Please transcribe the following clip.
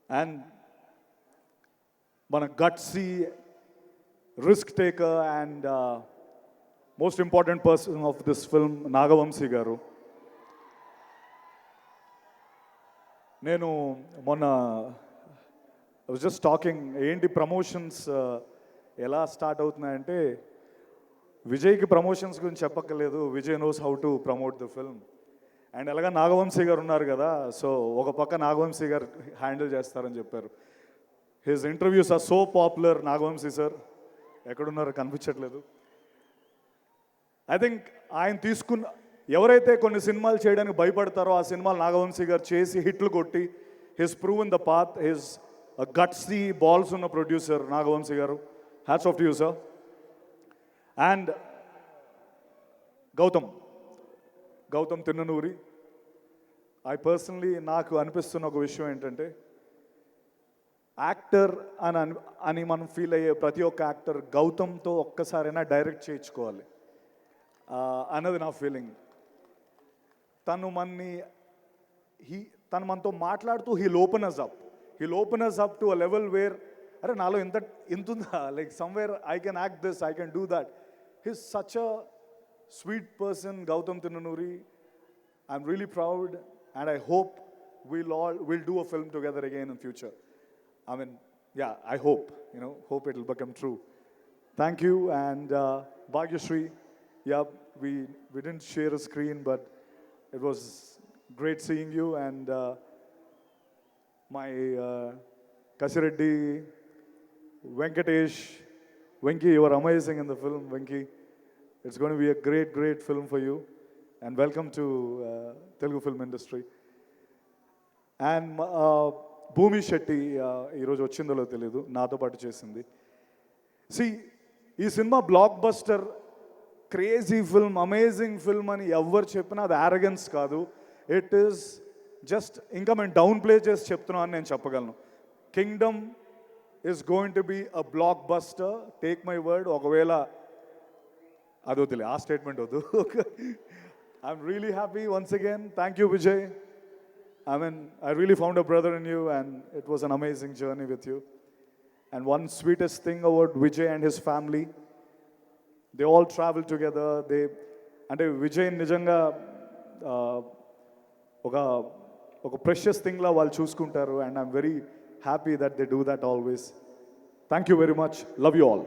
And మన gutsy, risk taker and most important person of this film, Nagavamsi garu. నేను మొన్న I was just talking ఏంటి promotions ఎలా start అవుతున్నాయంటే విజయ్కి promotions గురించి చెప్పక్కర్లేదు, Vijay knows how to promote the film. And అలాగా నాగవంశీ గారు ఉన్నారు కదా, సో ఒక పక్క నాగవంశీ గారు హ్యాండిల్ చేస్తారని చెప్పారు. His interviews are so popular. Nagavamsi sir ఎక్కడున్నారో కనిపించట్లేదు. ఐ థింక్ ఆయన తీసుకున్న ఎవరైతే కొన్ని సినిమాలు చేయడానికి భయపడతారో ఆ సినిమాలు నాగవంశీ గారు చేసి హిట్లు కొట్టి his proven the path. His gutsy balls ఉన్న producer Nagavamsi garu. Hats off to you sir. And Gautam Tinnanuri, I personally నాకు అనిపిస్తున్న ఒక విషయం ఏంటంటే యాక్టర్ అని మనం ఫీల్ అయ్యే ప్రతి ఒక్క యాక్టర్ గౌతమ్తో ఒక్కసారైనా డైరెక్ట్ చేయించుకోవాలి అన్నది నా ఫీలింగ్. తను మనతో మాట్లాడుతూ he'll open us up to a level where అరే నాలో ఇంత ఉందా, like somewhere I can act this, I can do that. He's such a sweet person, Gautam Tinnanuri. I'm really proud and I hope we'll do a film together again in future. I mean, yeah, I hope it'll become true. Thank you. And Bhagyashree, yeah, we didn't share a screen, but it was great seeing you. And my Kasireddy, Venkatesh, Venki, you were amazing in the film, Venki. It's going to be a great film for you. And welcome to Telugu film industry. And Bhumi Shetty, ఈరోజు వచ్చిందో తెలియదు, నాతో పాటు చేసింది. ఈ cinema block buster, crazy film, amazing film అని ఎవరు చెప్పినా అది యారగెన్స్ కాదు. ఇట్ ఈస్ జస్ట్ ఇంకా మేము డౌన్ ప్లే చేసి చెప్తున్నాం అని నేను చెప్పగలను. Kingdom is going to be a blockbuster, take my word. ఒకవేళ అది వద్దులే, ఆ స్టేట్మెంట్ వద్దు. I'm really happy once again. Thank you, Vijay. I mean, I really found a brother in you and it was an amazing journey with you. And one sweetest thing about Vijay and his family, they all travel together. అంటే విజయ్ నిజంగా ఒక precious థింగ్లా వాళ్ళు చూసుకుంటారు. And I'm very happy that they do that always. Thank you very much. Love you all.